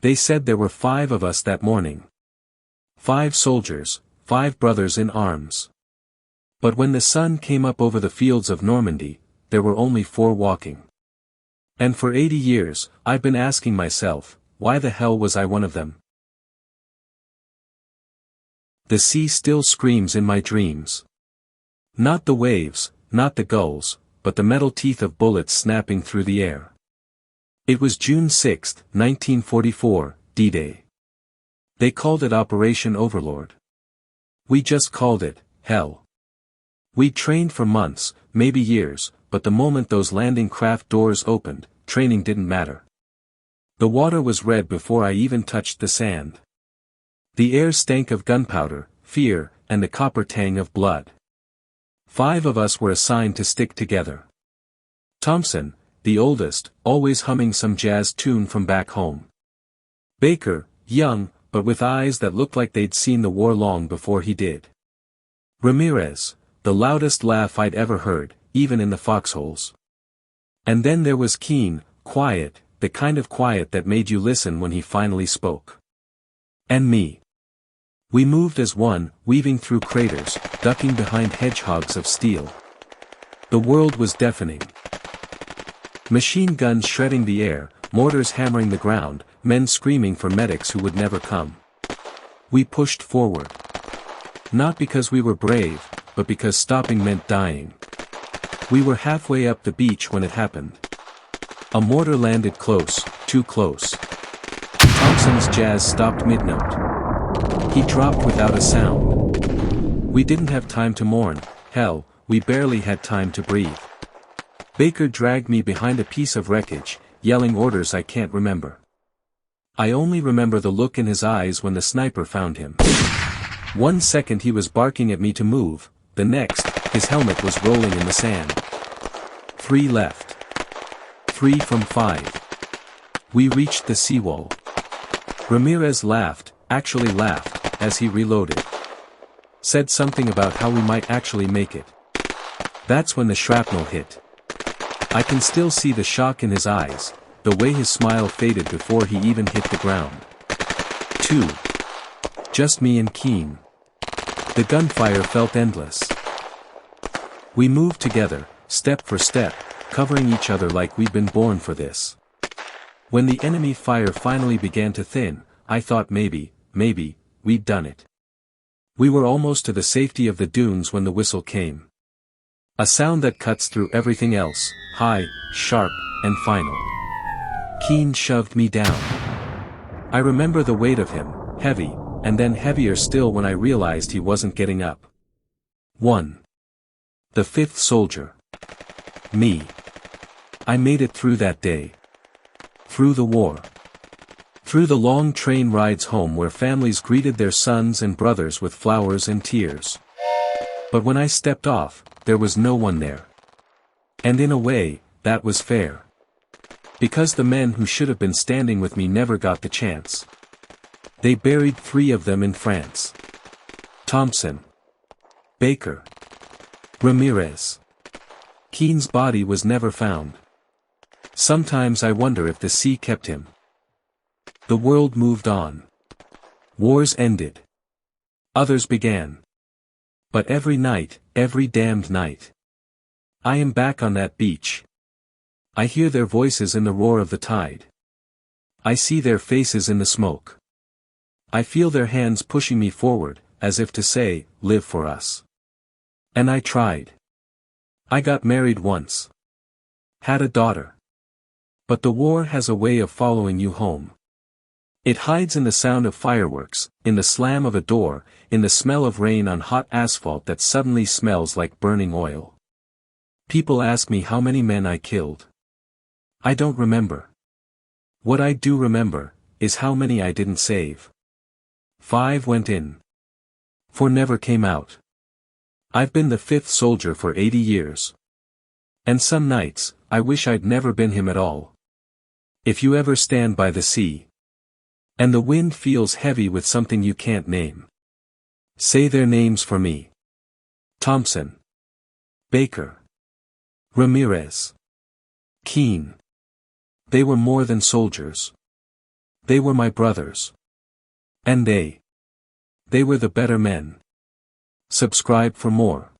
They said there were 5 of us that morning. 5 soldiers, 5 brothers in arms. But when the sun came up over the fields of Normandy, there were only 4 walking. And for 80 years, I've been asking myself, why the hell was I one of them? The sea still screams in my dreams. Not the waves, not the gulls, but the metal teeth of bullets snapping through the air. It was June 6, 1944, D-Day. They called it Operation Overlord. We just called it, hell. We'd trained for months, maybe years, but the moment those landing craft doors opened, training didn't matter. The water was red before I even touched the sand. The air stank of gunpowder, fear, and the copper tang of blood. 5 of us were assigned to stick together. Thompson, the oldest, always humming some jazz tune from back home. Baker, young, but with eyes that looked like they'd seen the war long before he did. Ramirez, the loudest laugh I'd ever heard, even in the foxholes. And then there was Keane, quiet, the kind of quiet that made you listen when he finally spoke. And me. We moved as one, weaving through craters, ducking behind hedgehogs of steel. The world was deafening. Machine guns shredding the air, mortars hammering the ground, men screaming for medics who would never come. We pushed forward. Not because we were brave, but because stopping meant dying. We were halfway up the beach when it happened. A mortar landed close, too close. Thompson's jazz stopped mid-note. He dropped without a sound. We didn't have time to mourn, hell, we barely had time to breathe. Baker dragged me behind a piece of wreckage, yelling orders I can't remember. I only remember the look in his eyes when the sniper found him. 1 second he was barking at me to move, the next, his helmet was rolling in the sand. 3 left. 3 from 5. We reached the seawall. Ramirez laughed, actually laughed, as he reloaded. Said something about how we might actually make it. That's when the shrapnel hit. I can still see the shock in his eyes, the way his smile faded before he even hit the ground. 2. Just me and Keane. The gunfire felt endless. We moved together, step for step, covering each other like we'd been born for this. When the enemy fire finally began to thin, I thought maybe, we'd done it. We were almost to the safety of the dunes when the whistle came. A sound that cuts through everything else, high, sharp, and final. Keane shoved me down. I remember the weight of him, heavy, and then heavier still when I realized he wasn't getting up. 1. The 5th soldier. Me. I made it through that day. Through the war. Through the long train rides home where families greeted their sons and brothers with flowers and tears. But when I stepped off, there was no one there. And in a way, that was fair. Because the men who should have been standing with me never got the chance. They buried 3 of them in France. Thompson. Baker. Ramirez. Keane's body was never found. Sometimes I wonder if the sea kept him. The world moved on. Wars ended. Others began. But every night, every damned night, I am back on that beach. I hear their voices in the roar of the tide. I see their faces in the smoke. I feel their hands pushing me forward, as if to say, live for us. And I tried. I got married once. Had a daughter. But the war has a way of following you home. It hides in the sound of fireworks, in the slam of a door, in the smell of rain on hot asphalt that suddenly smells like burning oil. People ask me how many men I killed. I don't remember. What I do remember, is how many I didn't save. 5 went in. 4 never came out. I've been the 5th soldier for 80 years. And some nights, I wish I'd never been him at all. If you ever stand by the sea, and the wind feels heavy with something you can't name, say their names for me. Thompson. Baker. Ramirez. Keane. They were more than soldiers. They were my brothers. And they were the better men. Subscribe for more.